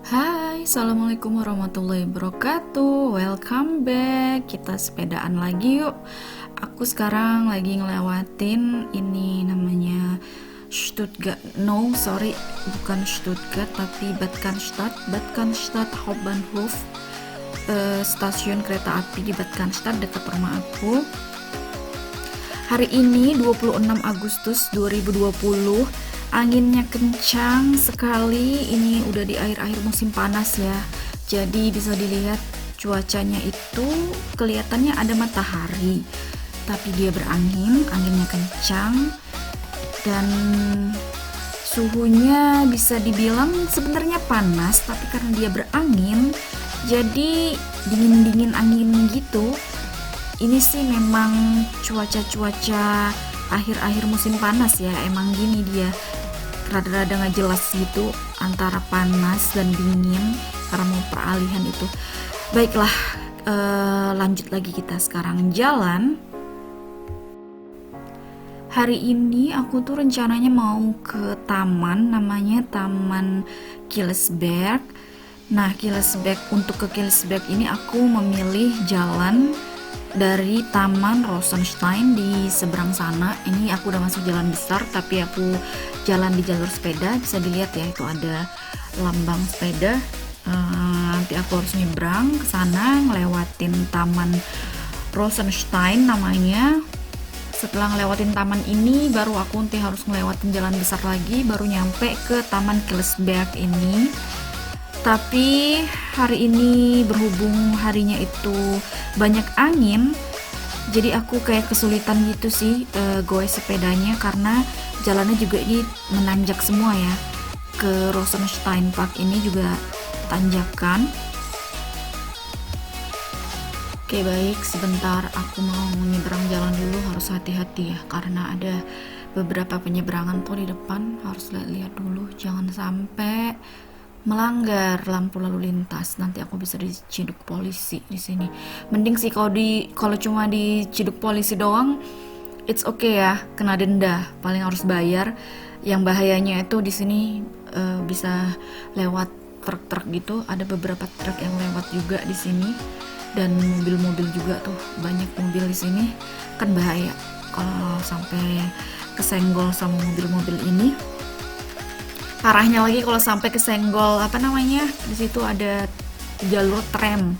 Hai, assalamualaikum warahmatullahi wabarakatuh. Welcome back. Kita sepedaan lagi yuk. Aku sekarang lagi ngelewatin ini namanya Stuttgart. No, sorry, bukan Stuttgart tapi Bad Cannstatt Hauptbahnhof. Stasiun kereta api di Bad Cannstatt dekat rumah aku. Hari ini 26 Agustus 2020. Anginnya kencang sekali, ini udah di akhir-akhir musim panas ya. Jadi bisa dilihat cuacanya itu kelihatannya ada matahari, tapi dia berangin, anginnya kencang, dan suhunya bisa dibilang sebenarnya panas, tapi karena dia berangin, jadi dingin-dingin angin gitu. Ini sih memang cuaca-cuaca akhir-akhir musim panas ya, emang gini dia rada-rada nggak jelas gitu antara panas dan dingin karena mau peralihan itu. Baiklah, lanjut lagi kita sekarang jalan. Hari ini aku tuh rencananya mau ke taman, namanya Taman Killesberg. Nah, untuk ke Killesberg ini aku memilih jalan dari Taman Rosenstein di seberang sana. Ini aku udah masuk jalan besar, tapi aku jalan di jalur sepeda. Bisa dilihat ya, itu ada lambang sepeda. Nanti aku harus nyebrang ke sana, ngelewatin Taman Rosenstein namanya. Setelah ngelewatin taman ini, baru aku nanti harus ngelewatin jalan besar lagi, baru nyampe ke Taman Killesberg ini. Tapi hari ini berhubung harinya itu banyak angin, jadi aku kayak kesulitan gitu sih goes sepedanya, karena jalannya juga ini menanjak semua ya. Ke Rosenstein Park ini juga tanjakan. Oke, baik, sebentar aku mau menyeberang jalan dulu, harus hati-hati ya, karena ada beberapa penyeberangan tuh di depan, harus lihat-lihat dulu, jangan sampai melanggar lampu lalu lintas, nanti aku bisa diciduk polisi di sini. Mending sih kalau cuma diciduk polisi doang, it's okay ya, kena denda, paling harus bayar. Yang bahayanya itu di sini bisa lewat truk-truk gitu, ada beberapa truk yang lewat juga di sini, dan mobil-mobil juga tuh, banyak mobil di sini, kan bahaya kalau sampai kesenggol sama mobil-mobil ini. Parahnya lagi kalau sampai kesenggol di situ ada jalur tram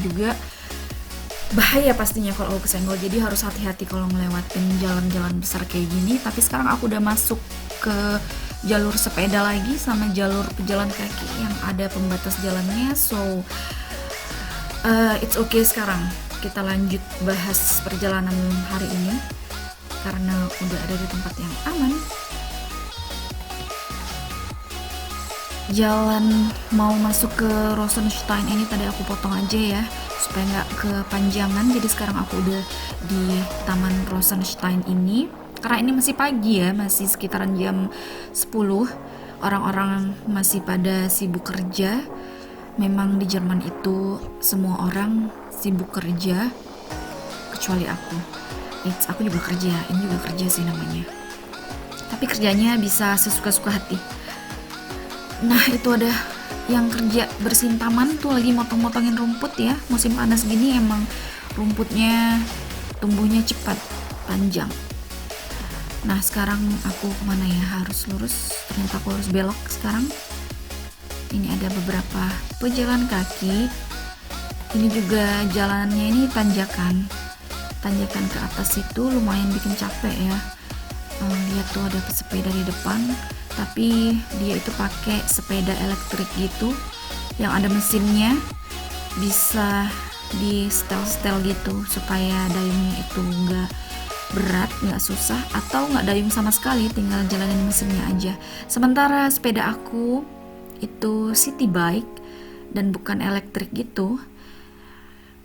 juga, bahaya pastinya kalau kesenggol. Jadi harus hati-hati kalau ngelewatin jalan-jalan besar kayak gini. Tapi sekarang aku udah masuk ke jalur sepeda lagi sama jalur pejalan kaki yang ada pembatas jalannya. So it's okay. Sekarang kita lanjut bahas perjalanan hari ini karena udah ada di tempat yang aman. Jalan mau masuk ke Rosenstein ini tadi aku potong aja ya supaya nggak kepanjangan. Jadi sekarang aku udah di Taman Rosenstein ini, karena ini masih pagi ya, masih sekitaran jam 10, orang-orang masih pada sibuk kerja. Memang di Jerman itu semua orang sibuk kerja kecuali aku. Aku juga kerja, ini juga kerja sih namanya, tapi kerjanya bisa sesuka-suka hati. Nah, itu ada yang kerja bersihin taman tuh, lagi motong-motongin rumput ya. Musim panas gini emang rumputnya tumbuhnya cepat, panjang. Nah, sekarang aku kemana ya? Harus lurus, ternyata aku harus belok sekarang. Ini ada beberapa pejalan kaki. Ini juga jalannya ini tanjakan ke atas itu, lumayan bikin capek ya. Lihat tuh ada pesepeda di depan, tapi dia itu pakai sepeda elektrik gitu yang ada mesinnya, bisa di setel gitu supaya dayungnya itu nggak berat, nggak susah, atau nggak dayung sama sekali, tinggal jalanin mesinnya aja. Sementara sepeda aku itu city bike dan bukan elektrik gitu.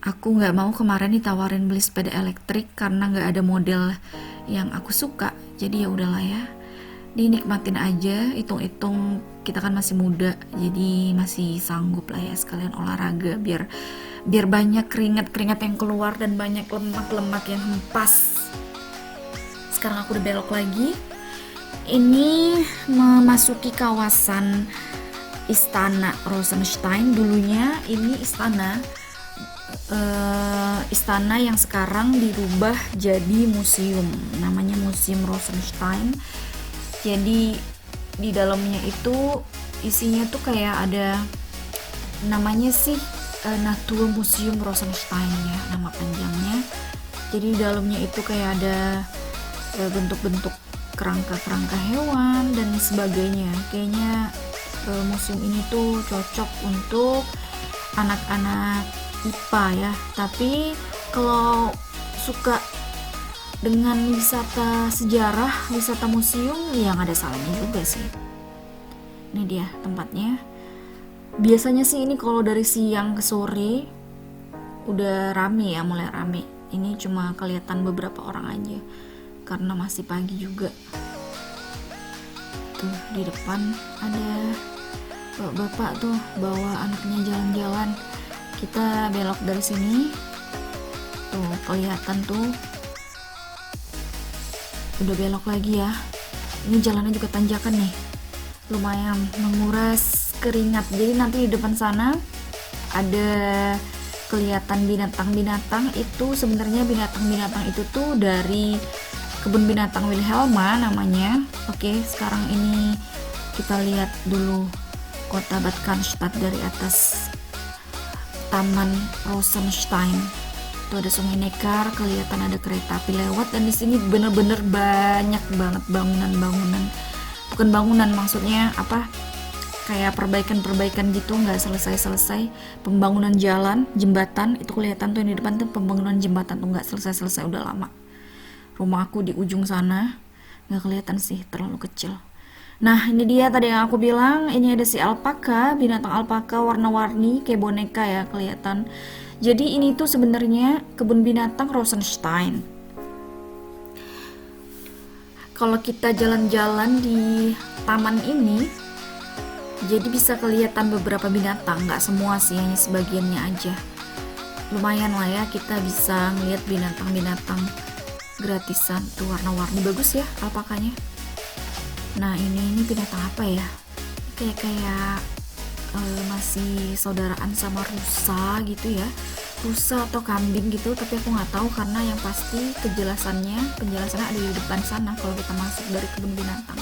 Aku nggak mau kemarin ditawarin beli sepeda elektrik karena nggak ada model yang aku suka. Jadi ya udahlah ya, dinikmatin aja. Hitung-hitung kita kan masih muda, jadi masih sanggup lah ya sekalian olahraga biar banyak keringat yang keluar dan banyak lemak yang hempas. Sekarang aku udah belok lagi. Ini memasuki kawasan Istana Rosenstein. Dulunya ini istana yang sekarang dirubah jadi museum, namanya Museum Rosenstein. Jadi di dalamnya itu isinya tuh kayak ada, namanya sih Naturmuseum Rosenstein ya nama panjangnya. Jadi di dalamnya itu kayak ada bentuk-bentuk kerangka hewan dan sebagainya. Kayaknya museum ini tuh cocok untuk anak-anak IPA ya. Tapi kalau suka dengan wisata sejarah, wisata museum, ya nggak ada salahnya juga sih. Ini dia tempatnya. Biasanya sih ini kalau dari siang ke sore udah rame ya, mulai rame. Ini cuma kelihatan beberapa orang aja karena masih pagi juga. Tuh di depan ada bapak tuh bawa anaknya jalan-jalan. Kita belok dari sini, tuh kelihatan tuh, udah belok lagi ya. Ini jalannya juga tanjakan nih, lumayan menguras keringat. Jadi nanti di depan sana ada kelihatan binatang-binatang. Itu sebenarnya binatang-binatang itu tuh dari kebun binatang Wilhelma namanya. Oke, sekarang ini kita lihat dulu kota Bad Cannstatt dari atas Taman Rosenstein. Tuh ada Sungai Neckar, kelihatan ada kereta api lewat, dan di sini bener-bener banyak banget bangunan-bangunan. Bukan bangunan, maksudnya apa? Kayak perbaikan-perbaikan gitu, nggak selesai-selesai. Pembangunan jalan, jembatan, itu kelihatan tuh yang di depan tuh pembangunan jembatan tuh nggak selesai-selesai, udah lama. Rumah aku di ujung sana, nggak kelihatan sih, terlalu kecil. Nah ini dia tadi yang aku bilang, ini ada si alpaka, binatang alpaka warna-warni kayak boneka ya kelihatan. Jadi ini tuh sebenarnya kebun binatang Rosenstein. Kalau kita jalan-jalan di taman ini, jadi bisa kelihatan beberapa binatang, nggak semua sih, hanya sebagiannya aja. Lumayan lah ya, kita bisa ngeliat binatang-binatang gratisan. Tuh warna-warni, bagus ya alpakanya. Nah ini binatang apa ya? Kayak masih saudaraan sama rusa gitu ya, rusa atau kambing gitu, tapi aku nggak tahu karena yang pasti penjelasannya ada di depan sana kalau kita masuk dari kebun binatang.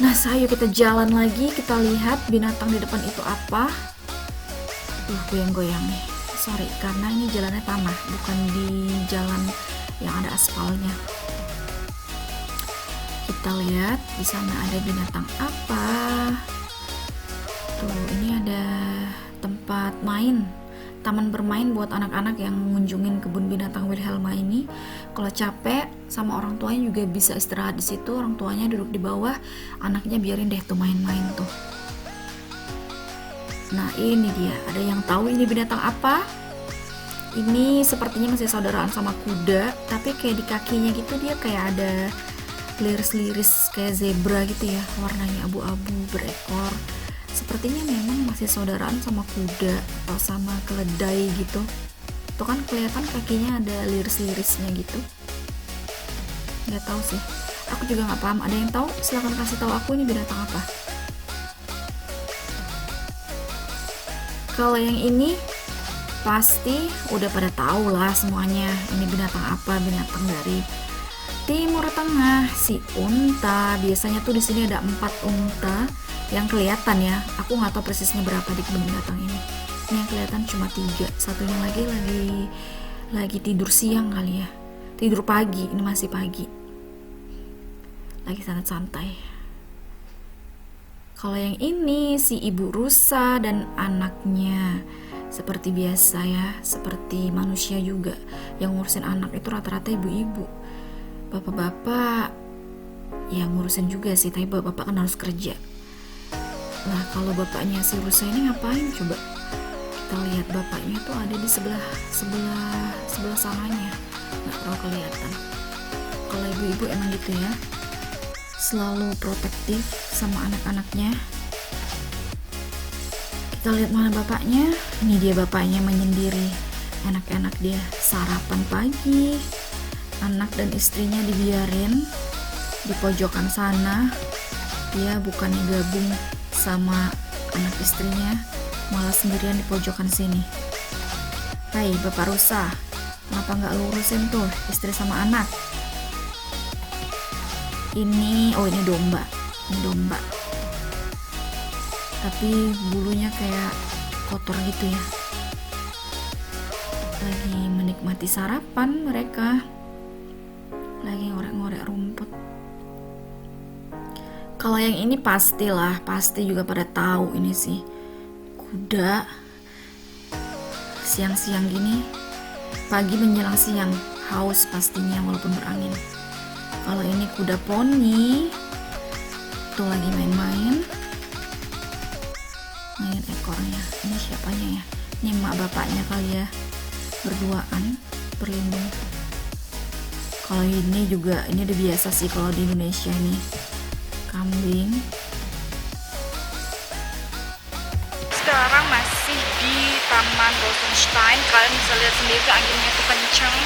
Nah ayo kita jalan lagi, kita lihat binatang di depan itu apa. Goyang-goyang nih, sorry karena ini jalannya tanah, bukan di jalan yang ada aspalnya. Kita lihat di sana ada binatang apa. Tuh ini ada tempat main, taman bermain buat anak-anak yang mengunjungin kebun binatang Wilhelma ini. Kalau capek sama orang tuanya juga bisa istirahat di situ. Orang tuanya duduk di bawah, anaknya biarin deh tuh main-main tuh. Nah ini dia, ada yang tahu ini binatang apa? Ini sepertinya masih saudaraan sama kuda, tapi kayak di kakinya gitu dia kayak ada liris-liris kayak zebra gitu ya, warnanya abu-abu, berekor. Sepertinya memang masih saudaraan sama kuda atau sama keledai gitu. Tuh kan kelihatan kakinya ada liris-lirisnya gitu. Nggak tahu sih, aku juga nggak paham. Ada yang tahu? Silahkan kasih tahu aku ini binatang apa. Kalau yang ini pasti udah pada tahu lah semuanya. Ini binatang apa? Binatang dari Timur Tengah, si unta. Biasanya tuh di sini ada 4 unta yang kelihatan ya. Aku nggak tahu persisnya berapa di kebun binatang ini. Ini yang kelihatan cuma 3. Satunya lagi tidur siang kali ya. Tidur pagi, ini masih pagi. Lagi santai-santai. Kalau yang ini si ibu rusa dan anaknya. Seperti biasa ya, seperti manusia juga. Yang ngurusin anak itu rata-rata ibu-ibu. Bapak-bapak yang ngurusin juga sih, tapi bapak kan harus kerja. Nah, kalau bapaknya si Rusa ini ngapain coba? Kita lihat bapaknya tuh ada di sebelah sebelah sebelah sananya, nggak terlalu kelihatan. Kalau ibu-ibu emang gitu ya, selalu protektif sama anak-anaknya. Kita lihat mana bapaknya. Ini dia bapaknya menyendiri. Anak-anak dia sarapan pagi. Anak dan istrinya dibiarin di pojokan sana. Dia bukannya gabung sama anak istrinya, malah sendirian di pojokan sini. Hai Bapak Rusa, kenapa nggak lurusin tuh istri sama anak? Ini domba. Ini domba. Tapi bulunya kayak kotor gitu ya. Lagi menikmati sarapan mereka. Lagi ngorek-ngorek rumput. Kalau yang ini pasti juga pada tahu ini sih kuda. Siang-siang gini, pagi menjelang siang, haus pastinya walaupun berangin. Kalau ini kuda poni, tuh lagi main ekornya. Ini siapanya ya? Ini emak bapaknya kali ya, berduaan berlindung. Kalau ini juga, ini udah biasa sih kalau di Indonesia ini, kambing. Sekarang masih di Taman Rosenstein. Kalian bisa lihat sendiri anginnya itu kenceng,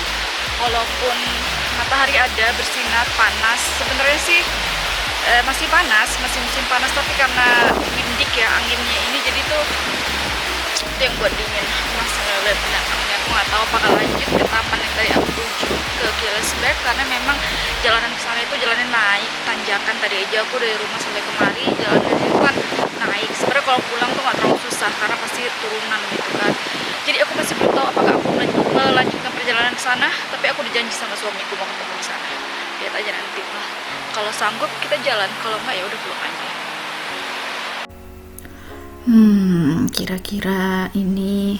walaupun matahari ada bersinar panas. Sebenarnya sih masih panas, masih musim panas, tapi karena windik ya anginnya ini, jadi tuh itu yang buat dingin. Masih ngeliat binatangnya. Aku nggak tahu apakah lanjut ke taman yang tadi aku tuju ke Gillesberg, karena memang jalanan ke sana itu jalannya naik tanjakan. Tadi aja aku dari rumah sampai kemari jalannya itu kan naik. Sebenarnya kalau pulang tuh nggak terlalu susah karena pasti turunan gitu kan. Jadi aku masih belum tahu apakah aku melanjutkan perjalanan ke sana, tapi aku dijanji sama suamiku mau ketemu di sana. Lihat aja nanti lah. Kalau sanggup kita jalan, kalau nggak ya udah pulang aja. Kira-kira ini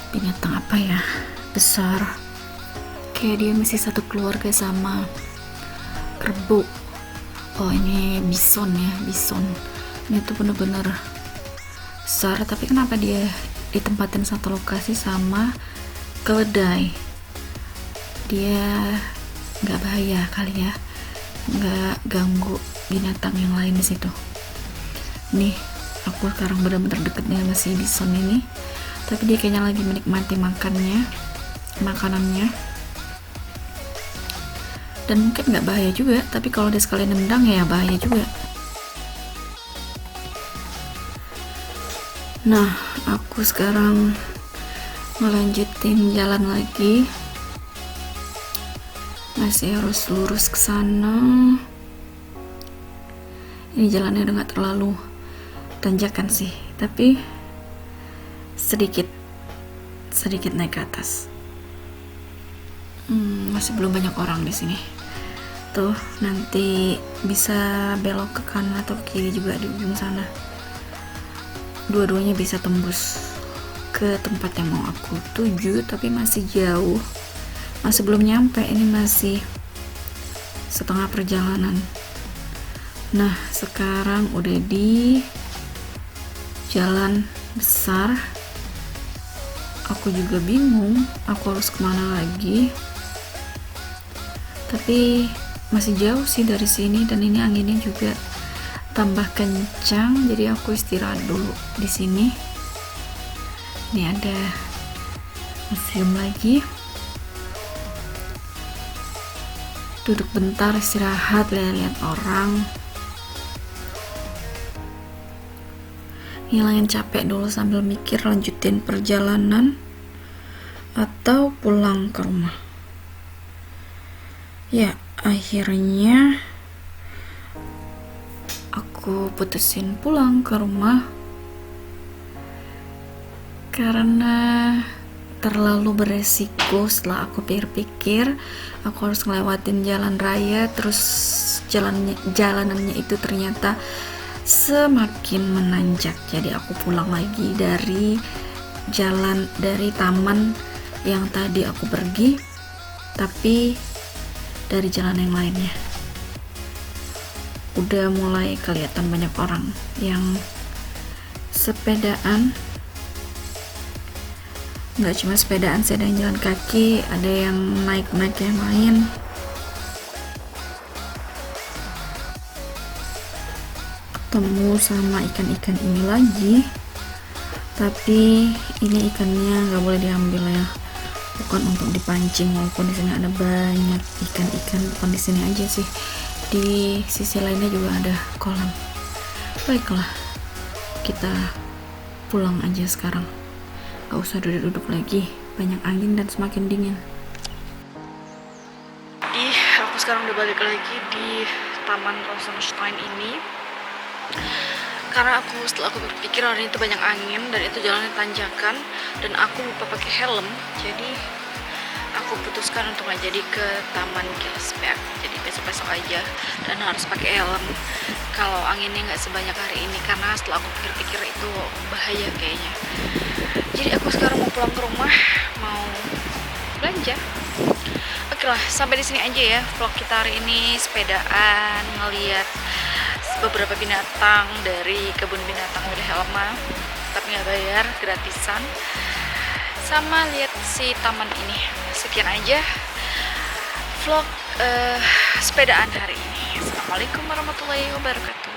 binatang apa ya? Besar. Kayak dia masih satu keluarga sama kerbau. Oh, ini bison ya, bison. Ini tuh bener-bener besar, tapi kenapa dia ditempatin satu lokasi sama keledai? Dia nggak bahaya kali ya, nggak ganggu binatang yang lain di situ. Nih, aku sekarang benar-benar deketnya sama si bison ini, tapi dia kayaknya lagi menikmati makanannya. Dan mungkin nggak bahaya juga, tapi kalau dia sekali nendang ya bahaya juga. Nah, aku sekarang ngelanjutin jalan lagi. Masih harus lurus ke sana. Ini jalannya udah nggak terlalu tanjakan sih, tapi sedikit naik ke atas. Masih belum banyak orang di sini. Tuh, nanti bisa belok ke kanan atau ke kiri juga di ujung sana. Dua-duanya bisa tembus ke tempat yang mau aku tuju, tapi masih jauh. Masih belum nyampe, ini masih setengah perjalanan. Nah, sekarang udah di jalan besar. Aku juga bingung aku harus kemana lagi, tapi masih jauh sih dari sini, dan ini anginnya juga tambah kencang, jadi aku istirahat dulu di sini. Ini ada museum lagi, duduk bentar istirahat, lihat orang, ngilangin capek dulu sambil mikir lanjutin perjalanan atau pulang ke rumah. Ya, akhirnya aku putusin pulang ke rumah karena terlalu beresiko. Setelah aku pikir-pikir, aku harus ngelewatin jalan raya, terus jalanannya itu ternyata semakin menanjak. Jadi aku pulang lagi dari taman yang tadi aku pergi, tapi dari jalan yang lainnya. Udah mulai kelihatan banyak orang yang sepedaan. Nggak cuma sepedaan sih, ada yang jalan kaki, ada yang naik-naik yang lain. Ketemu sama ikan-ikan ini lagi, tapi ini ikannya nggak boleh diambil ya, bukan untuk dipancing. Walaupun di sini ada banyak ikan-ikan, bukan di sini aja sih, di sisi lainnya juga ada kolam. Baiklah, kita pulang aja sekarang, gak usah duduk-duduk lagi, banyak angin dan semakin dingin. Aku sekarang udah balik lagi di Taman Rosenstein ini, karena setelah aku berpikir hari itu banyak angin dan itu jalannya tanjakan dan aku lupa pakai helm, jadi aku putuskan untuk nggak jadi ke Taman Gillesberg, jadi besok-besok aja dan harus pakai helm kalau anginnya nggak sebanyak hari ini, karena setelah aku pikir-pikir itu bahaya kayaknya. Jadi aku sekarang mau pulang ke rumah, mau belanja. Oke lah, sampai di sini aja ya vlog kita hari ini, sepedaan, ngeliat beberapa binatang dari kebun binatang udah Helma, tapi nggak bayar, gratisan, sama lihat si taman ini. Sekian aja vlog sepedaan hari ini. Assalamualaikum warahmatullahi wabarakatuh.